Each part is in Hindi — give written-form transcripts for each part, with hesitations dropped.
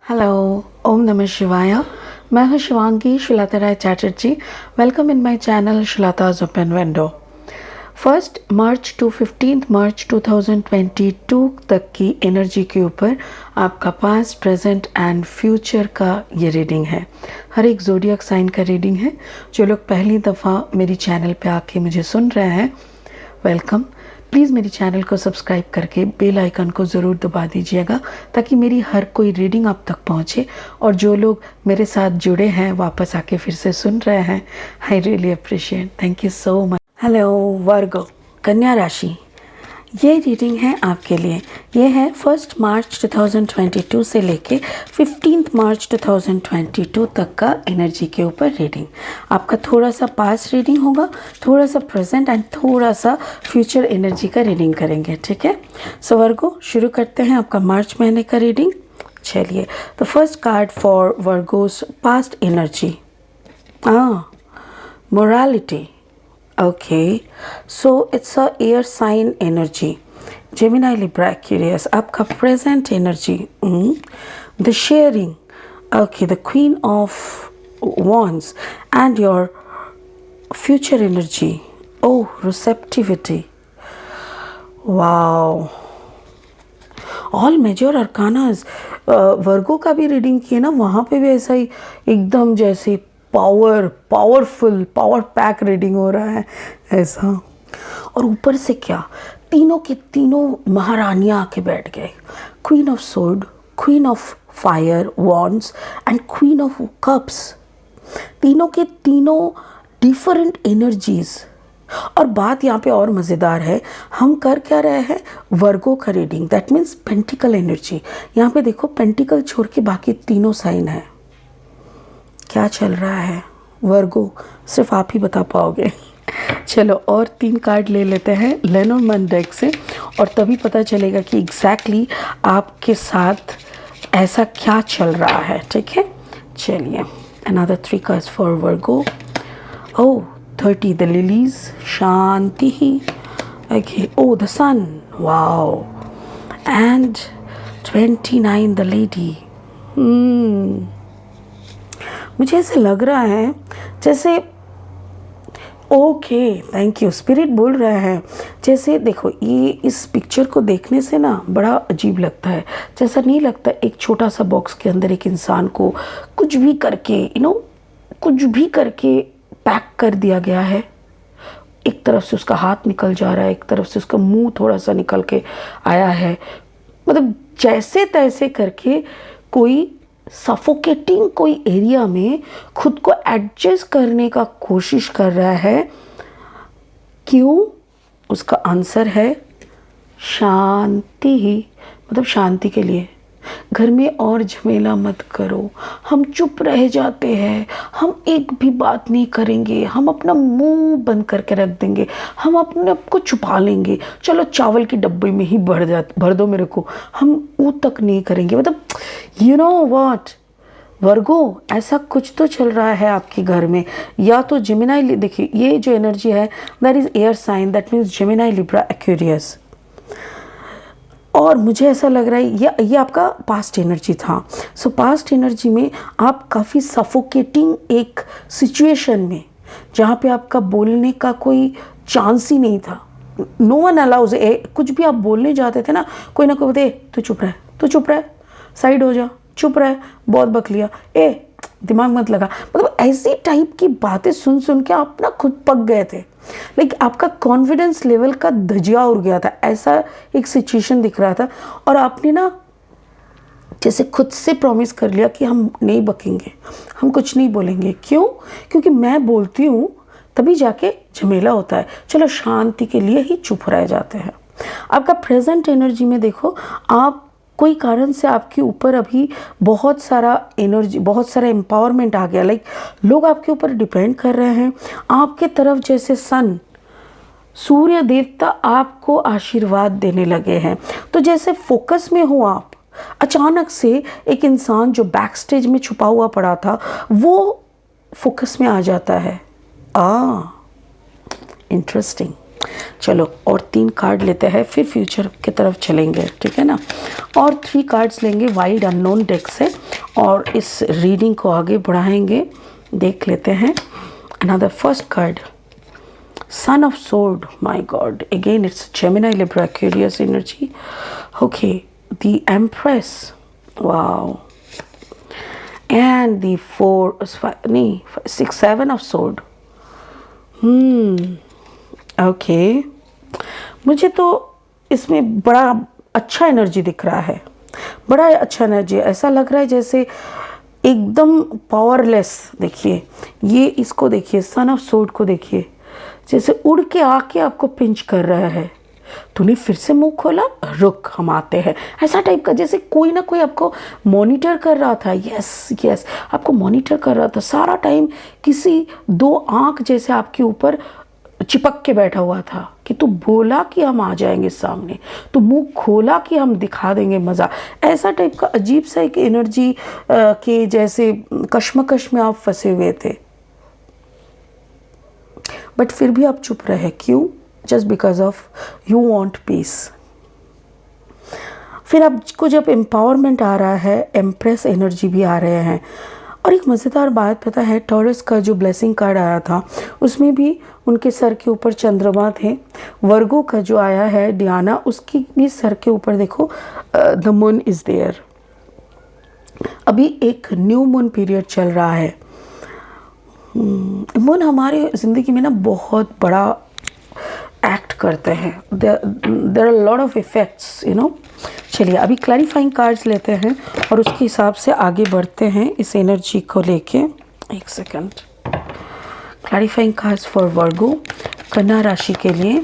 हेलो, ओम नमः शिवाय। मैं हूँ Shivangi Shulta Rai Chatterjee. Welcome in my channel Shulta's open window. 1 March to 15 March 2022 तक की एनर्जी के ऊपर आपका पास्ट, प्रेजेंट एंड फ्यूचर का ये रीडिंग है। हर एक ज़ोडिएक साइन का रीडिंग है। जो लोग पहली दफ़ा मेरी चैनल पे आके मुझे सुन रहे हैं, वेलकम। प्लीज़ मेरी चैनल को सब्सक्राइब करके बेल आइकन को ज़रूर दबा दीजिएगा ताकि मेरी हर कोई रीडिंग आप तक पहुंचे। और जो लोग मेरे साथ जुड़े हैं, वापस आके फिर से सुन रहे हैं, I really appreciate. Thank you so much. Hello Virgo, कन्या राशि, ये रीडिंग है आपके लिए। ये है 1 मार्च 2022 से लेके 15 मार्च 2022 तक का एनर्जी के ऊपर रीडिंग। आपका थोड़ा सा पास्ट रीडिंग होगा, थोड़ा सा प्रेजेंट एंड थोड़ा सा फ्यूचर एनर्जी का रीडिंग करेंगे, ठीक है। सो वर्गो, शुरू करते हैं आपका मार्च महीने का रीडिंग। चलिए, the first card for Virgo's past energy, morality. Okay, so it's a air sign energy. Gemini, Libra, Aquarius. आपका present energy, the sharing. Okay, the Queen of Wands and your future energy. Oh, receptivity. Wow. All major arcanas. वर्गो का भी रीडिंग किए ना, वहाँ पे भी ऐसा ही एकदम जैसे पावरफुल पावर पैक रीडिंग हो रहा है ऐसा। और ऊपर से क्या, तीनों के तीनों महारानियाँ आके बैठ गए। Queen of sword, queen of fire wands and queen of cups. तीनों के तीनों डिफरेंट एनर्जीज। और बात यहाँ पे और मज़ेदार है, हम कर क्या रहे हैं, वर्गो का reading, that means pentacle energy. यहाँ पे देखो, पेंटिकल छोड़ के बाकी तीनों साइन है। क्या चल रहा है वर्गो, सिर्फ आप ही बता पाओगे। चलो और 3 कार्ड ले लेते हैं लेनोर्मैंड डेक से, और तभी पता चलेगा कि एग्जैक्टली आपके साथ ऐसा क्या चल रहा है, ठीक है। चलिए, another 3 cards for Virgo. Oh, 30 the lilies, शांति ही। Okay, oh the sun, wow, and 29 the lady. मुझे ऐसे लग रहा है जैसे, ओके थैंक यू, स्पिरिट बोल रहा है जैसे, देखो ये इस पिक्चर को देखने से ना बड़ा अजीब लगता है। जैसा नहीं लगता एक छोटा सा बॉक्स के अंदर एक इंसान को कुछ भी करके कुछ भी करके पैक कर दिया गया है। एक तरफ से उसका हाथ निकल जा रहा है, एक तरफ से उसका मुंह थोड़ा सा निकल के आया है। मतलब जैसे तैसे करके कोई सफोकेटिंग कोई एरिया में खुद को एडजस्ट करने का कोशिश कर रहा है। क्यों? उसका आंसर है शांति ही, मतलब शांति के लिए। घर में और झमेला मत करो, हम चुप रह जाते हैं, हम एक भी बात नहीं करेंगे, हम अपना मुंह बंद करके रख देंगे, हम अपने आप को छुपा लेंगे। चलो चावल की डब्बे में ही भर दो मेरे को, हम वो तक नहीं करेंगे। मतलब यू नो व्हाट वर्गो, ऐसा कुछ तो चल रहा है आपके घर में। या तो जेमिनाई, देखिए ये जो एनर्जी है that is air sign, that means Gemini, Libra, Aquarius. और मुझे ऐसा लग रहा है ये आपका पास्ट एनर्जी था। सो पास्ट एनर्जी में आप काफ़ी सफोकेटिंग एक सिचुएशन में, जहाँ पे आपका बोलने का कोई चांस ही नहीं था। नो वन अलाउज, कुछ भी आप बोलने जाते थे ना, कोई ना कोई बोलते, तू चुप रह, तू चुप रह, साइड हो जा, चुप रह, बहुत बक लिया, दिमाग मत लगा। मतलब ऐसी टाइप की बातें सुन सुन के आप ना खुद पक गए थे। लाइक आपका कॉन्फिडेंस लेवल का धजिया उड़ गया था, ऐसा एक सिचुएशन दिख रहा था। और आपने ना जैसे खुद से प्रॉमिस कर लिया कि हम नहीं बकेंगे, हम कुछ नहीं बोलेंगे। क्यों? क्योंकि मैं बोलती हूँ तभी जाके झमेला होता है। चलो शांति के लिए ही चुप रह जाते हैं। आपका प्रेजेंट एनर्जी में देखो, आप कोई कारण से आपके ऊपर अभी बहुत सारा एनर्जी, बहुत सारा एम्पावरमेंट आ गया। लाइक लोग आपके ऊपर डिपेंड कर रहे हैं आपके तरफ, जैसे सन, सूर्य देवता आपको आशीर्वाद देने लगे हैं। तो जैसे फोकस में हो आप, अचानक से एक इंसान जो बैक स्टेज में छुपा हुआ पड़ा था वो फोकस में आ जाता है। इंटरेस्टिंग। चलो और 3 कार्ड लेते हैं, फिर फ्यूचर की तरफ चलेंगे, ठीक है ना। और 3 कार्ड्स लेंगे वाइड अननोन डेक से और इस रीडिंग को आगे बढ़ाएंगे। देख लेते हैं another first card, Son of Sword. My God, again it's Gemini, Libra, Aquarius energy. Okay, the Empress. Wow. And the 7 of Sword. Okay. मुझे तो इसमें बड़ा अच्छा एनर्जी दिख रहा है, बड़ा अच्छा एनर्जी। ऐसा लग रहा है जैसे एकदम पावरलेस। देखिए ये इसको देखिए, सन ऑफ सोर्ड को देखिए, जैसे उड़ के आके आपको पिंच कर रहा है। तूने फिर से मुंह खोला, रुक हम आते हैं, ऐसा टाइप का, जैसे कोई ना कोई आपको मॉनिटर कर रहा था। यस यस, आपको मॉनिटर कर रहा था सारा टाइम, किसी 2 आंख जैसे आपके ऊपर चिपक के बैठा हुआ था कि तू बोला कि हम आ जाएंगे सामने, तू मुंह खोला कि हम दिखा देंगे मज़ा। ऐसा टाइप का अजीब सा एक एनर्जी के जैसे कश्मकश में आप फंसे हुए थे, बट फिर भी आप चुप रहे। क्यों? Just because of you want piece. फिर आपको जब एम्पावरमेंट आ रहा है, एम्प्रेस एनर्जी भी आ रहे हैं। और एक मज़ेदार बात पता है, टॉरस का जो ब्लेसिंग कार्ड आया था उसमें भी उनके सर के ऊपर चंद्रमा थे। वर्गो का जो आया है डियाना, उसकी भी सर के ऊपर देखो द मून इज़ देयर। अभी एक न्यू मून पीरियड चल रहा है। मून हमारे ज़िंदगी में ना बहुत बड़ा एक्ट करते हैं, there are lot of effects, you know. चलिए अभी क्लैरिफाइंग कार्ड्स लेते हैं और उसके हिसाब से आगे बढ़ते हैं इस एनर्जी को लेके। एक second, clarifying cards for Virgo, कन्या राशि के लिए।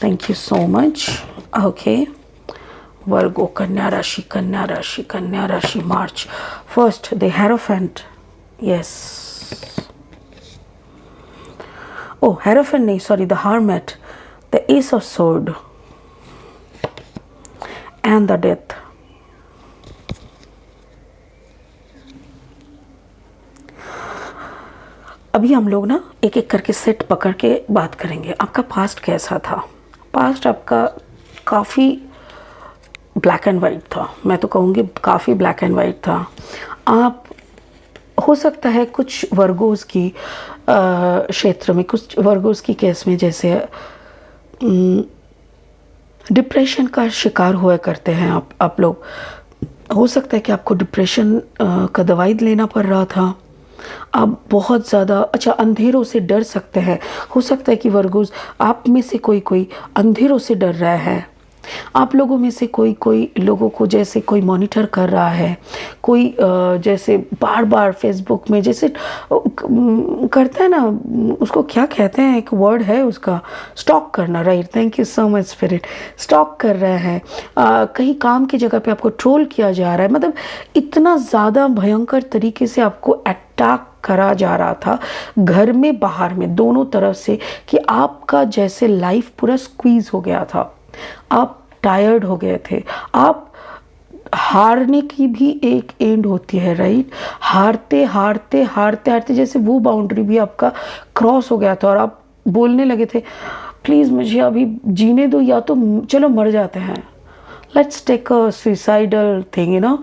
Thank you so much. Okay, Virgo कन्या राशि, कन्या राशि, कन्या राशि, March first, the hierophant. Yes, oh hierophant नहीं, sorry, the hermit, the ace of sword and the death. अभी हम लोग ना एक एक करके सेट पकड़ के बात करेंगे। आपका पास्ट कैसा था? पास्ट आपका काफ़ी ब्लैक एंड वाइट था, मैं तो कहूँगी काफ़ी ब्लैक एंड वाइट था। आप हो सकता है कुछ वर्गोस की क्षेत्र में, कुछ वर्गोस की केस में जैसे डिप्रेशन का शिकार हुआ करते हैं आप लोग। हो सकता है कि आपको डिप्रेशन का दवाई लेना पड़ रहा था। आप बहुत ज़्यादा अंधेरों से डर सकते हैं। हो सकता है कि वर्गोस आप में से कोई अंधेरों से डर रहा है। आप लोगों में से कोई लोगों को जैसे कोई मॉनिटर कर रहा है, कोई जैसे बार बार फेसबुक में जैसे करता है ना, उसको क्या कहते हैं, एक वर्ड है उसका, स्टॉक करना, right. Thank you so much spirit. Stock कर रहे हैं, कहीं काम की जगह पे आपको ट्रोल किया जा रहा है। मतलब इतना ज़्यादा भयंकर तरीके से आपको अटैक करा जा रहा था, घर में बाहर में दोनों तरफ से, कि आपका जैसे लाइफ पूरा स्क्वीज हो गया था। आप टायर्ड हो गए थे। आप हारने की भी एक एंड होती है, राइट। हारते हारते हारते हारते जैसे वो बाउंड्री भी आपका क्रॉस हो गया था और आप बोलने लगे थे, प्लीज़ मुझे अभी जीने दो, या तो चलो मर जाते हैं, let's take a suicidal thing, you know.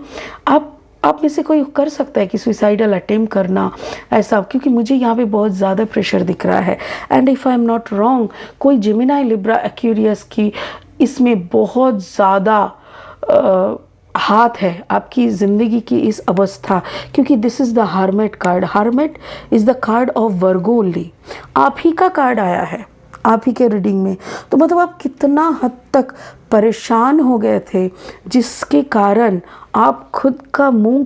आप में से कोई कर सकता है कि सुसाइडल अटेम्प्ट करना, ऐसा, क्योंकि मुझे यहाँ पे बहुत ज़्यादा प्रेशर दिख रहा है। And if I am not wrong, कोई जेमिनी, लिब्रा, एक्वेरियस की इसमें बहुत ज़्यादा हाथ है आपकी ज़िंदगी की इस अवस्था, क्योंकि this is the hermit card. Hermit is the card of Virgo only. आप ही का कार्ड आया है, आप ही के रीडिंग में। तो मतलब आप कितना हद तक परेशान हो गए थे, जिसके कारण आप खुद का मुंह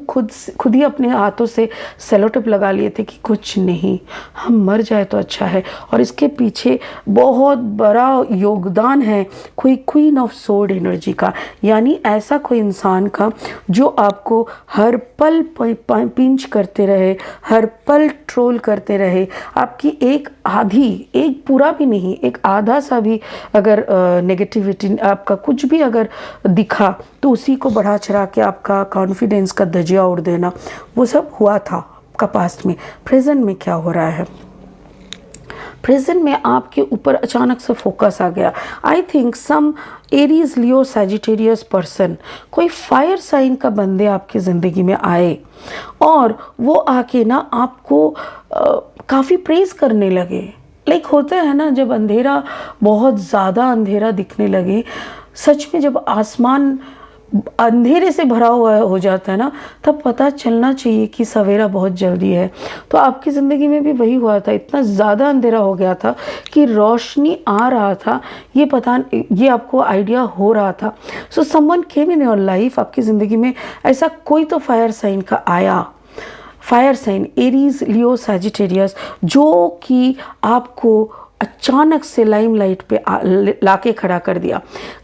खुद ही अपने हाथों से सेलोटेप लगा लिए थे कि कुछ नहीं, हम मर जाए तो अच्छा है। और इसके पीछे बहुत बड़ा योगदान है कोई क्वीन ऑफ सोर्ड एनर्जी का, यानी ऐसा कोई इंसान का जो आपको हर पल पिंच करते रहे, हर पल ट्रोल करते रहे। आपकी एक आधी, एक पूरा भी नहीं, एक आधा सा भी अगर नेगेटिविटी, आपका कुछ भी अगर दिखा, तो उसी को बढ़ा चढ़ा के आपका कॉन्फिडेंस का धजिया उड़ देना, वो सब हुआ था आपका पास्ट में। प्रेजेंट में क्या हो रहा है? प्रेजेंट में आपके ऊपर अचानक से फोकस आ गया। I think some Aries Leo Sagittarius person, कोई फायर साइन का बंदे आपकी ज़िंदगी में आए और वो आके ना आपको काफ़ी प्रेज़ करने लगे। लाइक होता है ना, जब अंधेरा बहुत ज़्यादा अंधेरा दिखने लगे, सच में जब आसमान अंधेरे से भरा हुआ हो जाता है ना, तब पता चलना चाहिए कि सवेरा बहुत जल्दी है। तो आपकी ज़िंदगी में भी वही हुआ था, इतना ज़्यादा अंधेरा हो गया था कि रोशनी आ रहा था, ये आपको आइडिया हो रहा था। So someone came in your life, आपकी ज़िंदगी में ऐसा कोई तो फायर साइन का आया, fire sign Aries Leo Sagittarius, जो कि आपको अचानक से लाइमलाइट पे लाके खड़ा कर दिया।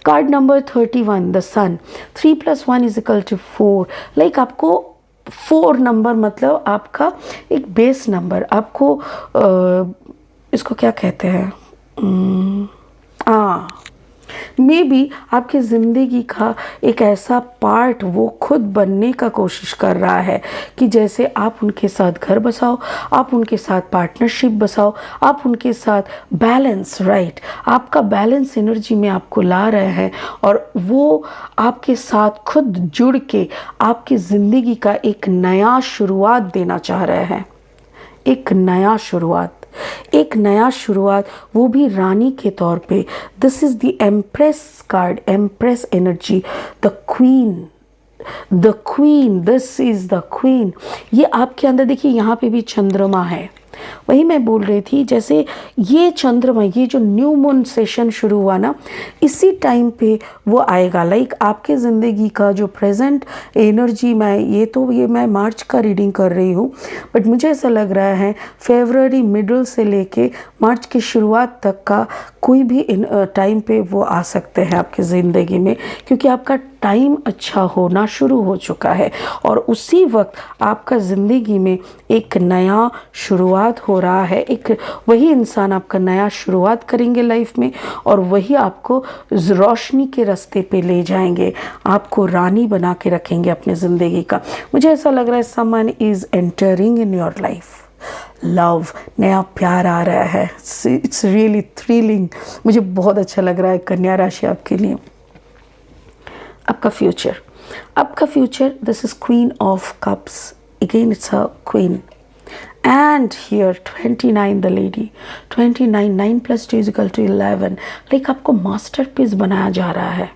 Card number 31 the sun, 3 + 1 = 4। Like आपको 4 नंबर मतलब आपका एक बेस नंबर, आपको इसको क्या कहते हैं, मे बी आपकी ज़िंदगी का एक ऐसा पार्ट वो खुद बनने का कोशिश कर रहा है कि जैसे आप उनके साथ घर बसाओ, आप उनके साथ पार्टनरशिप बसाओ, आप उनके साथ बैलेंस, राइट, आपका बैलेंस एनर्जी में आपको ला रहे हैं और वो आपके साथ खुद जुड़ के आपकी ज़िंदगी का एक नया शुरुआत देना चाह रहे हैं। एक नया शुरुआत, एक नया शुरुआत, वो भी रानी के तौर पे। This is the empress card, empress energy, the queen, the queen, this is the queen. ये आपके अंदर देखिए, यहाँ पे भी चंद्रमा है। वही मैं बोल रही थी, जैसे ये चंद्रमा, ये जो न्यू मून सेशन शुरू हुआ ना, इसी टाइम पे वो आएगा। लाइक आपके ज़िंदगी का जो प्रेजेंट एनर्जी, ये मैं मार्च का रीडिंग कर रही हूँ, बट मुझे ऐसा लग रहा है फरवरी मिडल से लेके मार्च की शुरुआत तक का कोई भी टाइम पे वो आ सकते हैं आपकी ज़िंदगी में, क्योंकि आपका टाइम अच्छा होना शुरू हो चुका है और उसी वक्त आपका ज़िंदगी में एक नया शुरुआत हो रहा है। एक वही इंसान आपका नया शुरुआत करेंगे लाइफ में और वही आपको रोशनी के रास्ते पे ले जाएंगे, आपको रानी बना के रखेंगे अपने ज़िंदगी का। मुझे ऐसा लग रहा है someone is entering in your life, love, नया प्यार आ रहा है। इट्स रियली थ्रिलिंग, मुझे बहुत अच्छा लग रहा है कन्या राशि आपके लिए। आपका future, this is queen of cups, again it's a queen and here 29 the lady, 29, 9 + 2 = 11। Like आपको मास्टरपीस बनाया जा रहा है।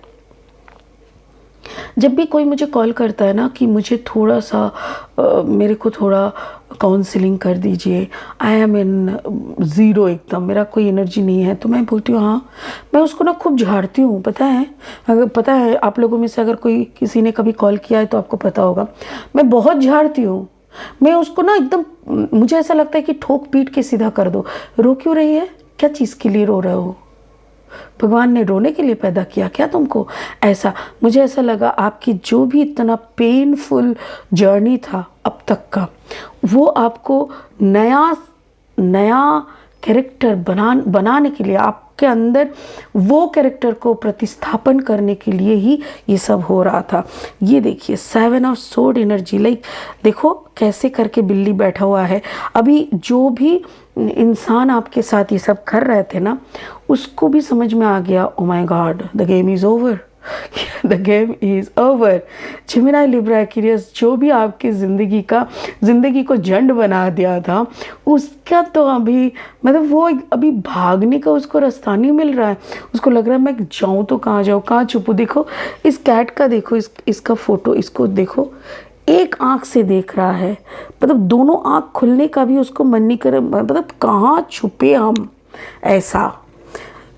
जब भी कोई मुझे कॉल करता है ना कि मुझे थोड़ा सा मेरे को थोड़ा काउंसलिंग कर दीजिए, आई एम इन ज़ीरो, एकदम मेरा कोई एनर्जी नहीं है, तो मैं बोलती हूँ हाँ, मैं उसको ना खूब झाड़ती हूँ। पता है आप लोगों में से अगर कोई किसी ने कभी कॉल किया है तो आपको पता होगा, मैं बहुत झाड़ती हूँ। मैं उसको ना एकदम, मुझे ऐसा लगता है कि ठोक पीट के सीधा कर दो। रो क्यों रही है, क्या चीज़ के लिए रो रहे हो, भगवान ने रोने के लिए पैदा किया क्या तुमको? ऐसा मुझे ऐसा लगा आपकी जो भी इतना पेनफुल जर्नी था अब तक का, वो आपको नया कैरेक्टर बनाने के लिए, आपके अंदर वो कैरेक्टर को प्रतिस्थापन करने के लिए ही ये सब हो रहा था। ये देखिए 7 ऑफ सोर्ड एनर्जी, लाइक देखो कैसे करके बिल्ली बैठा हुआ है। अभी जो भी इंसान आपके साथ ये सब कर रहे थे ना, उसको भी समझ में आ गया, oh my God, the game is over, the game is over. Gemini, Libra, Aquarius, जो भी आपकी ज़िंदगी को जंड बना दिया था, उसका तो अभी मतलब वो अभी भागने का उसको रास्ता नहीं मिल रहा है। उसको लग रहा है मैं जाऊँ तो कहाँ जाऊँ, कहाँ छुपूँ। देखो इस कैट का, देखो इसका फ़ोटो, इसको देखो, एक आँख से देख रहा है, मतलब दोनों आँख खुलने का भी उसको मन नहीं कर, मतलब कहाँ छुपे हम, ऐसा,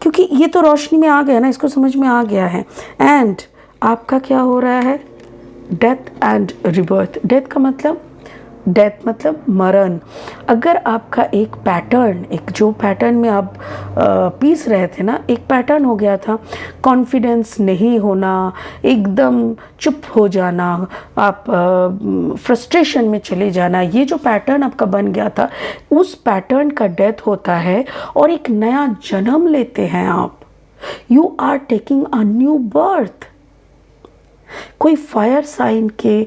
क्योंकि ये तो रोशनी में आ गया ना, इसको समझ में आ गया है। एंड आपका क्या हो रहा है, डेथ एंड रिबर्थ। डेथ मतलब मरण। अगर आपका एक पैटर्न, एक जो पैटर्न में आप पीस रहे थे ना, एक पैटर्न हो गया था, कॉन्फिडेंस नहीं होना, एकदम चुप हो जाना, आप फ्रस्ट्रेशन में चले जाना, ये जो पैटर्न आपका बन गया था, उस पैटर्न का डेथ होता है और एक नया जन्म लेते हैं आप। You are taking a new birth. कोई फायर साइन के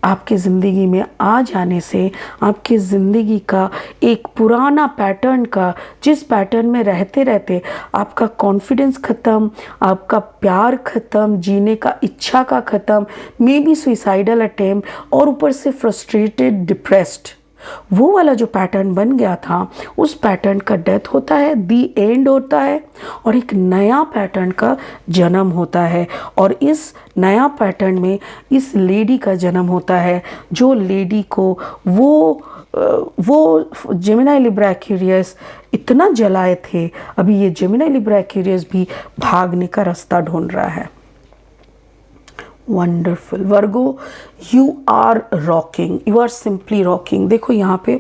आपकी ज़िंदगी में आ जाने से आपकी ज़िंदगी का एक पुराना पैटर्न का, जिस पैटर्न में रहते रहते आपका कॉन्फिडेंस ख़त्म, आपका प्यार ख़त्म, जीने का इच्छा का ख़त्म, मे बी सुइसाइडल अटेम्प्ट और ऊपर से फ्रस्ट्रेटेड, डिप्रेस्ड, वो वाला जो पैटर्न बन गया था उस पैटर्न का डेथ होता है, दी एंड होता है और एक नया पैटर्न का जन्म होता है। और इस नया पैटर्न में इस लेडी का जन्म होता है, जो लेडी को वो जेमिनी लिब्रा एक्वेरियस इतना जलाए थे, अभी ये जेमिनी लिब्रा एक्वेरियस भी भागने का रास्ता ढूंढ रहा है। Wonderful Virgo, you are rocking, you are simply rocking. देखो यहाँ पे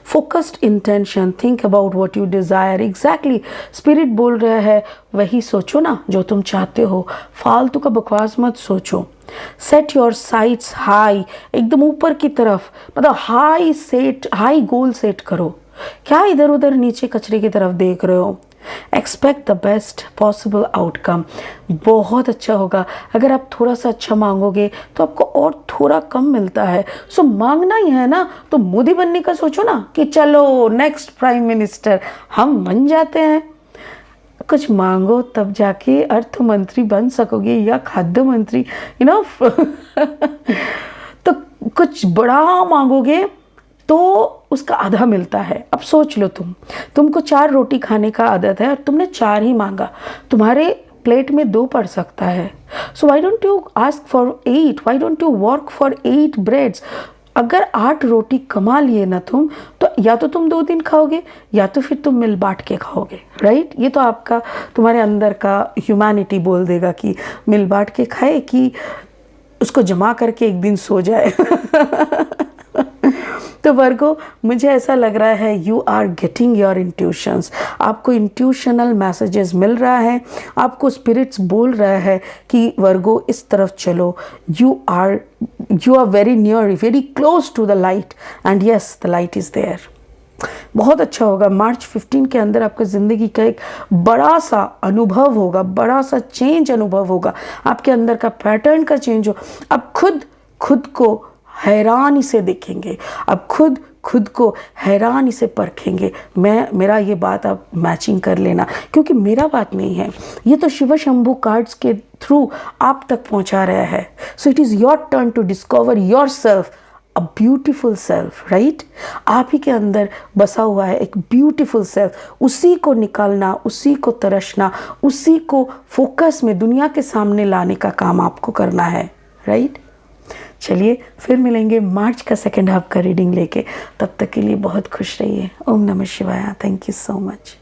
focused intention, think about what you desire. Exactly spirit बोल रहा है वही सोचो ना जो तुम चाहते हो, फालतू का बकवास मत सोचो। सेट योर साइट्स हाई, एकदम ऊपर की तरफ, मतलब हाई गोल सेट करो। क्या इधर उधर नीचे कचरे की तरफ देख रहे हो? Expect the best possible outcome, बहुत अच्छा होगा। अगर आप थोड़ा सा अच्छा मांगोगे तो आपको और थोड़ा कम मिलता है। सो मांगना ही है ना, तो मोदी बनने का सोचो ना कि चलो नेक्स्ट प्राइम मिनिस्टर हम बन जाते हैं। कुछ मांगो तब जाके अर्थ मंत्री बन सकोगे या खाद्य मंत्री, यू नो तो कुछ बड़ा मांगोगे तो उसका आधा मिलता है। अब सोच लो, तुमको 4 रोटी खाने का आदत है और तुमने 4 ही मांगा, तुम्हारे प्लेट में 2 पड़ सकता है। So why don't you ask for 8, why don't you work for 8 breads. अगर 8 रोटी कमा लिए ना तुम, तो या तो तुम 2 दिन खाओगे या तो फिर तुम मिल बांट के खाओगे, राइट। ये तो आपका तुम्हारे अंदर का ह्यूमैनिटी बोल देगा कि मिल बांट के खाए कि उसको जमा करके एक दिन सो जाए तो वर्गो, मुझे ऐसा लग रहा है you are getting your intuitions, आपको इंट्यूशनल मैसेजेस मिल रहा है, आपको स्पिरिट्स बोल रहा है कि वर्गो इस तरफ चलो। You are very near, very close to the light and yes the light is there. बहुत अच्छा होगा। मार्च 15 के अंदर आपका ज़िंदगी का एक बड़ा सा अनुभव होगा, बड़ा सा चेंज अनुभव होगा, आपके अंदर का पैटर्न का चेंज हो। आप खुद को हैरानी से देखेंगे, अब खुद को हैरानी से परखेंगे। मेरा ये बात आप मैचिंग कर लेना, क्योंकि मेरा बात नहीं है, ये तो शिव शंभू कार्ड्स के थ्रू आप तक पहुंचा रहा है। So it is your turn to discover yourself, a beautiful self, right. आप ही के अंदर बसा हुआ है एक ब्यूटिफुल सेल्फ, उसी को निकालना, उसी को तरसना, उसी को फोकस में दुनिया के सामने लाने का काम आपको करना है, राइट। चलिए फिर मिलेंगे मार्च का 2nd हाफ का रीडिंग लेके, तब तक के लिए बहुत खुश रहिए। ओम नमः शिवाय। Thank you so much.